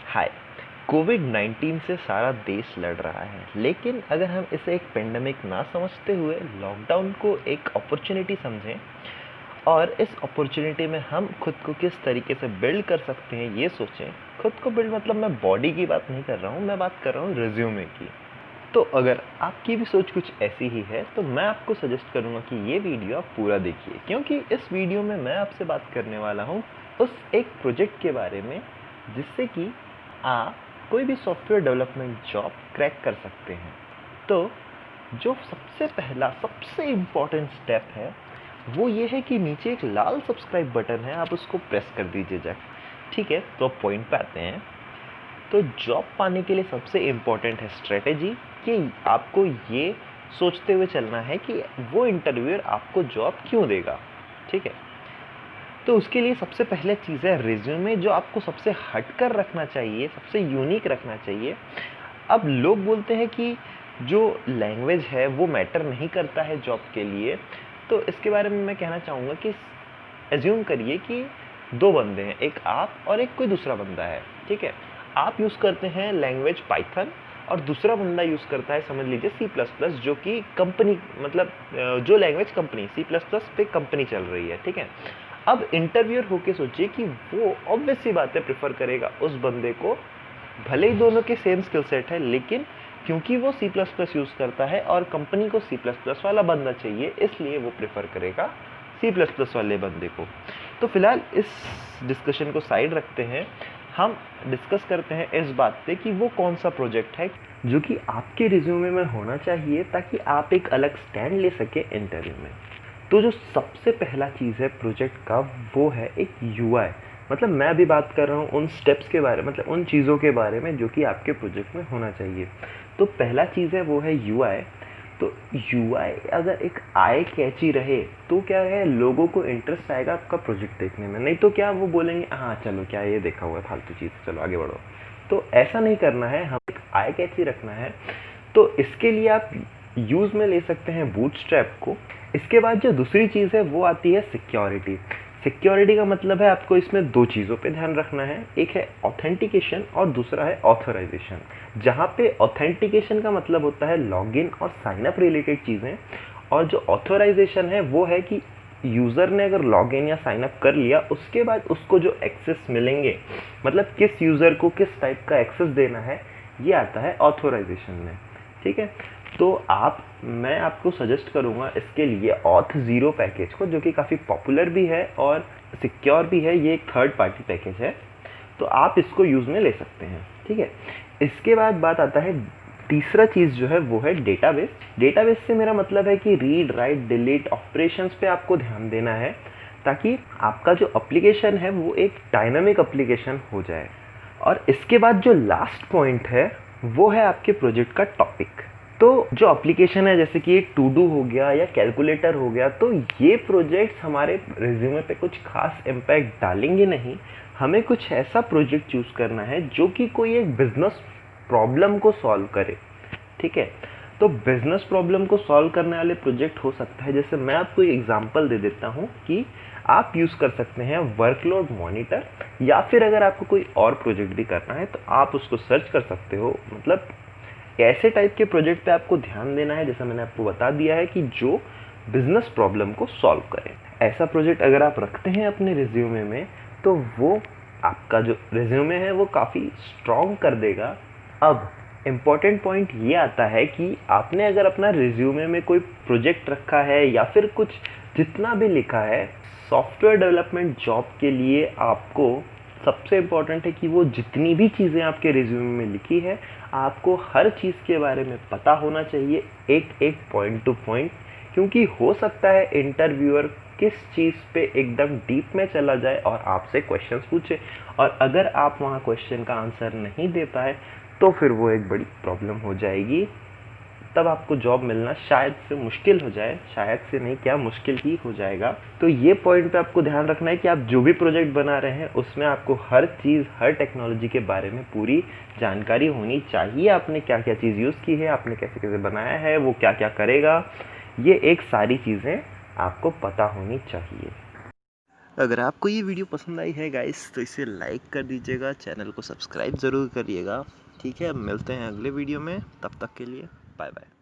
हाय। कोविड-19 से सारा देश लड़ रहा है, लेकिन अगर हम इसे एक पेंडेमिक ना समझते हुए लॉकडाउन को एक अपॉर्चुनिटी समझें और इस अपॉर्चुनिटी में हम खुद को किस तरीके से बिल्ड कर सकते हैं ये सोचें। खुद को बिल्ड मतलब मैं बॉडी की बात नहीं कर रहा हूँ, मैं बात कर रहा हूँ रिज्यूमे की। तो अगर आपकी भी सोच कुछ ऐसी ही है तो मैं आपको सजेस्ट करूँगा कि ये वीडियो आप पूरा देखिए, क्योंकि इस वीडियो में मैं आपसे बात करने वाला हूँ उस एक प्रोजेक्ट के बारे में जिससे कि आप कोई भी सॉफ्टवेयर डेवलपमेंट जॉब क्रैक कर सकते हैं। तो जो सबसे पहला सबसे इम्पॉर्टेंट स्टेप है वो ये है कि नीचे एक लाल सब्सक्राइब बटन है, आप उसको प्रेस कर दीजिए जाके। ठीक है, तो अब पॉइंट पे आते हैं। तो जॉब पाने के लिए सबसे इम्पोर्टेंट है स्ट्रेटेजी, कि आपको ये सोचते हुए चलना है कि वो इंटरव्यूअर आपको जॉब क्यों देगा। ठीक है, तो उसके लिए सबसे पहले चीज़ है रिज्यूमे, जो आपको सबसे हटकर रखना चाहिए, सबसे यूनिक रखना चाहिए। अब लोग बोलते हैं कि जो लैंग्वेज है वो मैटर नहीं करता है जॉब के लिए, तो इसके बारे में मैं कहना चाहूँगा कि एज्यूम करिए कि दो बंदे हैं, एक आप और एक कोई दूसरा बंदा है। ठीक है, आप यूज़ करते हैं लैंग्वेज पाइथन और दूसरा बंदा यूज़ करता है समझ लीजिए सी प्लस प्लस, जो कि कंपनी मतलब जो language company C plus plus पे कंपनी चल रही है। ठीक है, अब इंटरव्यूअर होके सोचिए कि वो ऑब्वियस सी बात है प्रेफर करेगा उस बंदे को, भले ही दोनों के सेम स्किल सेट है, लेकिन क्योंकि वो सी प्लस प्लस यूज़ करता है और कंपनी को सी प्लस प्लस वाला बंदा चाहिए, इसलिए वो प्रेफर करेगा सी प्लस प्लस वाले बंदे को। तो फिलहाल इस डिस्कशन को साइड रखते हैं, हम डिस्कस करते हैं इस बात पे कि वो कौन सा प्रोजेक्ट है जो कि आपके रिज्यूमे में होना चाहिए ताकि आप एक अलग स्टैंड ले सके इंटरव्यू में। तो जो सबसे पहला चीज़ है प्रोजेक्ट का वो है एक यूआई। मतलब मैं अभी बात कर रहा हूँ उन स्टेप्स के बारे मतलब उन चीज़ों के बारे में जो कि आपके प्रोजेक्ट में होना चाहिए। तो पहला चीज़ है वो है यूआई। तो यूआई अगर एक आई कैची रहे तो क्या है, लोगों को इंटरेस्ट आएगा आपका प्रोजेक्ट देखने में। नहीं तो क्या वो बोलेंगे हाँ चलो क्या ये देखा हुआ फालतू चीज़, चलो आगे बढ़ो। तो ऐसा नहीं करना है, हम एक आई कैची रखना है। तो इसके लिए आप यूज़ में ले सकते हैं बूटस्ट्रैप को। इसके बाद जो दूसरी चीज़ है वो आती है सिक्योरिटी। सिक्योरिटी का मतलब है आपको इसमें दो चीज़ों पे ध्यान रखना है, एक है ऑथेंटिकेशन और दूसरा है ऑथराइजेशन। जहाँ पे ऑथेंटिकेशन का मतलब होता है लॉगिन और साइन अप रिलेटेड चीज़ें, और जो ऑथराइजेशन है वो है कि यूज़र ने अगर लॉगिन या साइन अप कर लिया उसके बाद उसको जो एक्सेस मिलेंगे, मतलब किस यूज़र को किस टाइप का एक्सेस देना है, ये आता है ऑथराइजेशन में। ठीक है, तो मैं आपको सजेस्ट करूँगा इसके लिए Auth0 पैकेज को, जो कि काफ़ी पॉपुलर भी है और सिक्योर भी है। ये एक थर्ड पार्टी पैकेज है, तो आप इसको यूज़ में ले सकते हैं। ठीक है, इसके बाद बात आता है तीसरा चीज़ जो है वो है डेटाबेस। डेटाबेस से मेरा मतलब है कि रीड राइट डिलीट ऑपरेशंस पे आपको ध्यान देना है ताकि आपका जो एप्लीकेशन है वो एक डायनामिक एप्लीकेशन हो जाए। और इसके बाद जो लास्ट पॉइंट है वो है आपके प्रोजेक्ट का टॉपिक। तो जो एप्लीकेशन है जैसे कि टू डू हो गया या कैलकुलेटर हो गया, तो ये प्रोजेक्ट्स हमारे रिज्यूमे पे कुछ खास इम्पैक्ट डालेंगे नहीं। हमें कुछ ऐसा प्रोजेक्ट चूज़ करना है जो कि कोई एक बिजनेस प्रॉब्लम को सॉल्व करे। ठीक है, तो बिजनेस प्रॉब्लम को सॉल्व करने वाले प्रोजेक्ट हो सकता है, जैसे मैं आपको एक एग्जांपल दे देता हूँ कि आप यूज़ कर सकते हैं वर्कलोड मॉनिटर, या फिर अगर आपको कोई और प्रोजेक्ट भी करना है तो आप उसको सर्च कर सकते हो। मतलब ऐसे टाइप के प्रोजेक्ट पे आपको ध्यान देना है, जैसा मैंने आपको बता दिया है कि जो बिजनेस प्रॉब्लम को सॉल्व करे। ऐसा प्रोजेक्ट अगर आप रखते हैं अपने रिज्यूमे में तो वो आपका जो रिज्यूमे है वो काफ़ी स्ट्रॉन्ग कर देगा। अब इम्पॉर्टेंट पॉइंट ये आता है कि आपने अगर अपना रिज्यूमे में कोई प्रोजेक्ट रखा है या फिर कुछ जितना भी लिखा है सॉफ्टवेयर डेवलपमेंट जॉब के लिए, आपको सबसे इम्पॉर्टेंट है कि वो जितनी भी चीज़ें आपके रिज्यूमे में लिखी है आपको हर चीज़ के बारे में पता होना चाहिए, एक एक पॉइंट टू पॉइंट। क्योंकि हो सकता है इंटरव्यूअर किस चीज़ पे एकदम डीप में चला जाए और आपसे क्वेश्चंस पूछे, और अगर आप वहाँ क्वेश्चन का आंसर नहीं दे पाए तो फिर वो एक बड़ी प्रॉब्लम हो जाएगी। तब आपको जॉब मिलना शायद से मुश्किल हो जाए, शायद से नहीं क्या मुश्किल ही हो जाएगा। तो ये पॉइंट पे आपको ध्यान रखना है कि आप जो भी प्रोजेक्ट बना रहे हैं उसमें आपको हर चीज़ हर टेक्नोलॉजी के बारे में पूरी जानकारी होनी चाहिए। आपने क्या क्या चीज़ यूज़ की है, आपने कैसे कैसे बनाया है, वो क्या क्या करेगा, ये एक सारी चीज़ें आपको पता होनी चाहिए। अगर आपको ये वीडियो पसंद आई है गाइस तो इसे लाइक कर दीजिएगा, चैनल को सब्सक्राइब ज़रूर करिएगा। ठीक है, अब मिलते हैं अगले वीडियो में, तब तक के लिए बाय बाय।